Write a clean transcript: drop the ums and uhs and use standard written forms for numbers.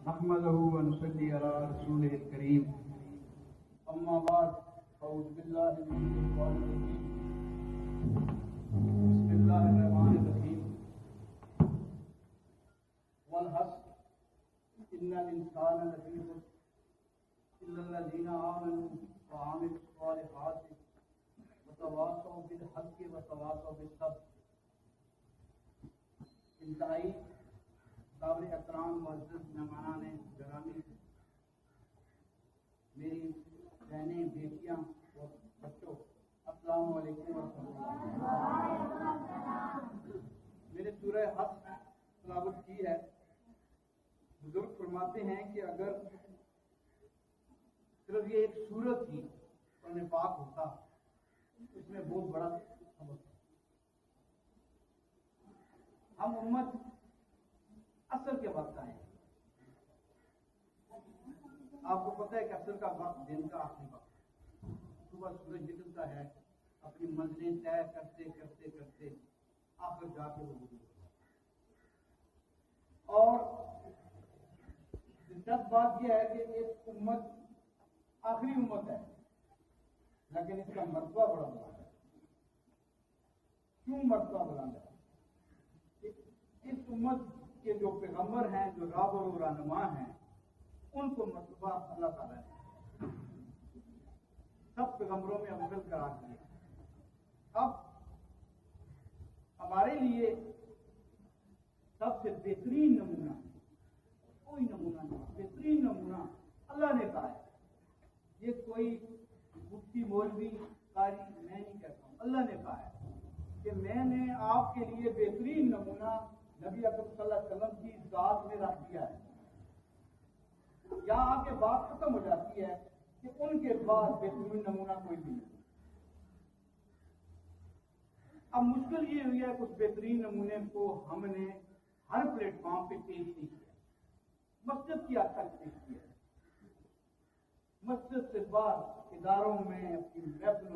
نحمده ونصلي على رسوله الكريم أما بعد أعوذ بالله من الشيطان الرجيم بسم الله الرحمن الرحيم والعصر إن الإنسان لفي خسر إلا الذين آمنوا وعملوا الصالحات وتواصوا بالحق وتواصوا بالصبر. انتہائی قابل احترام معزز مہمانان گرامی، میری بہنیں، بیٹیاں اور بچوں، السلام علیکم ورحمۃ اللہ. میں نے سورہ حج تلاوت کی ہے. بزرگ فرماتے ہیں کہ اگر صرف یہ ایک سورت ہی قرآن پاک ہوتا اس میں بہت بڑا سبق ہے. ہم امت عصر کے وقت آئے. آپ کو پتہ ہے کہ عصر کا وقت دن کا آخری وقت ہے. صبح سورج نکلتا ہے، اپنی منزلیں طے کرتے کرتے کرتے آخر جا کے وہ غروب ہوتا ہے. اور دلچسپ بات یہ ہے کہ ایک امت آخری امت ہے، لیکن اس کا مرتبہ بڑا بلند ہے. کیوں مرتبہ بلند ہے؟ اس امت کے جو پیغمبر ہیں، جو راہبر و رہنما ہیں، ان کو مرتبہ اللہ تعالیٰ نے سب پیغمبروں میں افضل قرار دیا. اب ہمارے لیے سب سے بہترین نمونہ، کوئی نمونہ نہیں، بہترین نمونہ اللہ نے کہا ہے. یہ کوئی مفتی مولوی قاری میں نہیں کہتا ہوں، اللہ نے کہا ہے کہ میں نے آپ کے لیے بہترین نمونہ نبی اکرم صلی اللہ علیہ وسلم کی ذات میں رکھ دیا ہے. یہاں آ کے بات ختم ہو جاتی ہے کہ ان کے بعد بہترین نمونہ کوئی بھی نہیں. اب مشکل یہ ہوئی ہے کہ اس بہترین نمونے کو ہم نے ہر پلیٹ فارم پہ پیش نہیں کیا. مسجد کی حد تک پیش کیا، مسجد سے بعد اداروں میں، اپنی محفلوں